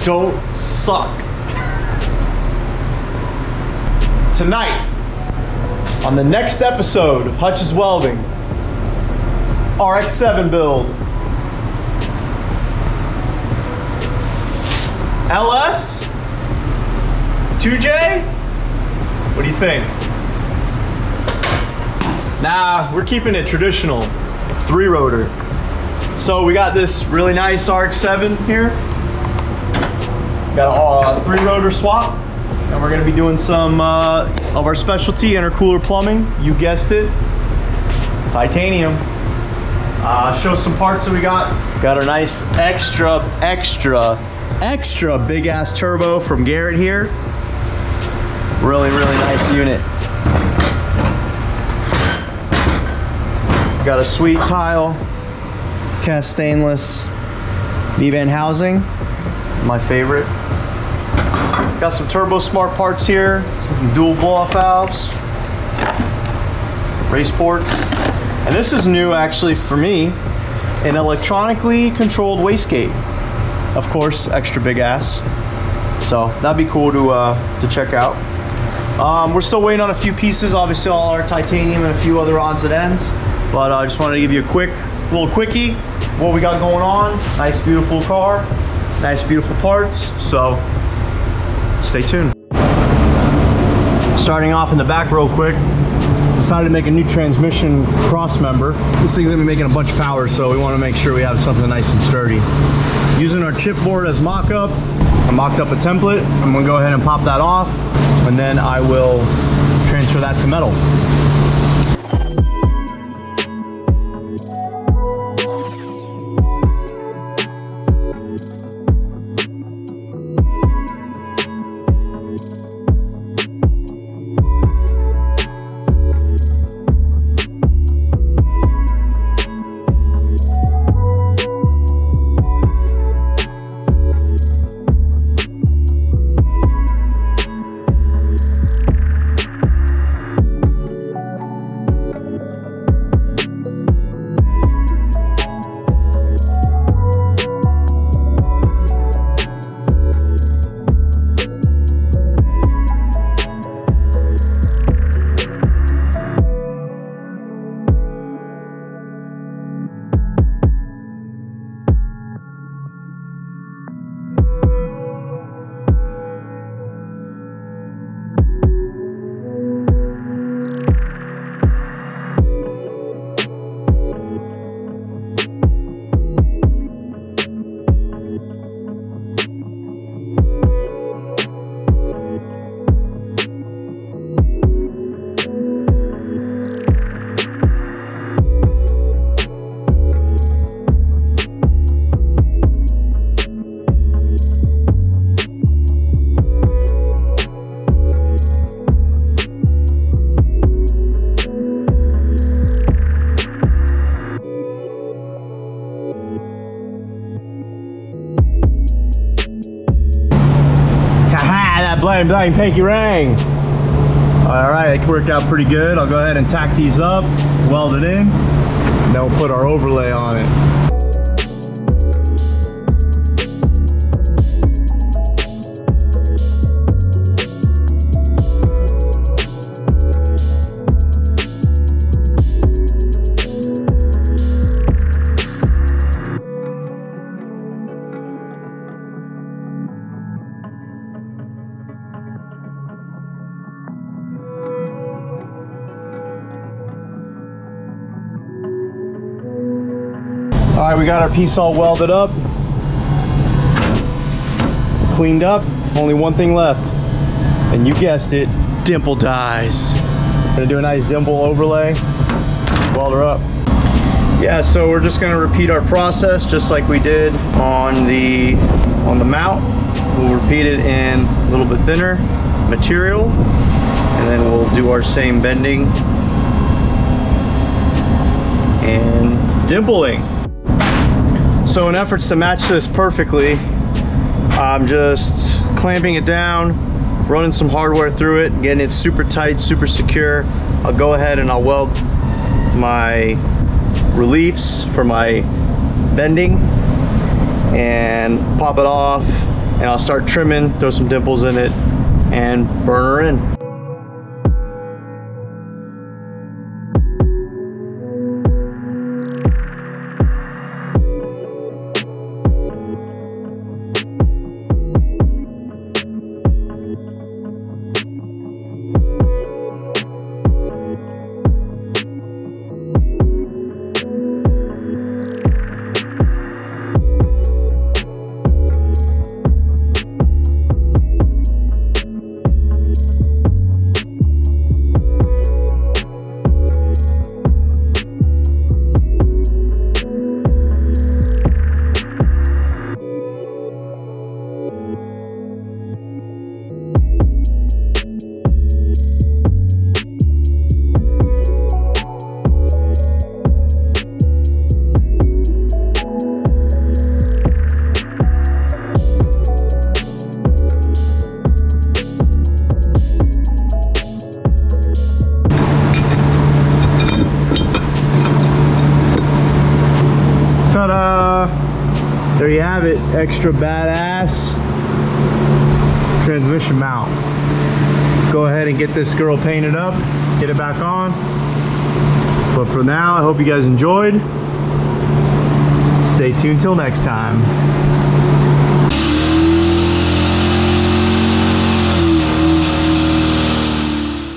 don't suck. Tonight, on the next episode of Hutch's Welding, RX-7 build. LS? 2J? What do you think? Nah, we're keeping it traditional. 3-rotor. So we got this really nice RX-7 here. Got a 3-rotor swap. And we're gonna be doing some of our specialty intercooler plumbing. You guessed it, titanium. Show some parts that we got. Got our nice extra big ass turbo from Garrett here. Really nice unit. Got a sweet tile, cast stainless V-band housing, my favorite. Got some turbo smart parts here, some dual blow-off valves, race ports, and this is new actually for me, an electronically controlled wastegate. Of course, extra big ass. So that'd be cool to check out. We're still waiting on a few pieces, obviously all our titanium and a few other odds and ends. But I just wanted to give you a little quickie, what we got going on. Nice, beautiful car, nice, beautiful parts. So stay tuned. Starting off in the back real quick, decided to make a new transmission crossmember. This thing's gonna be making a bunch of power, so we wanna make sure we have something nice and sturdy. Using our chipboard as mock-up, I mocked up a template. I'm gonna go ahead and pop that off, and then I will transfer that to metal. Blang, pinky ring. All right, it worked out pretty good. I'll go ahead and tack these up, weld it in, and then we'll put our overlay on it. All right, we got our piece all welded up, cleaned up, only one thing left, and you guessed it, dimple dies. Gonna do a nice dimple overlay, weld her up. Yeah, so we're just gonna repeat our process just like we did on the mount. We'll repeat it in a little bit thinner material, and then we'll do our same bending and dimpling. So in efforts to match this perfectly, I'm just clamping it down, running some hardware through it, getting it super tight, super secure. I'll go ahead and I'll weld my reliefs for my bending and pop it off, and I'll start trimming, throw some dimples in it, and burn her in. Ta-da! There you have it, extra badass transmission mount. Go ahead and get this girl painted up, get it back on. But for now, I hope you guys enjoyed. Stay tuned till next time.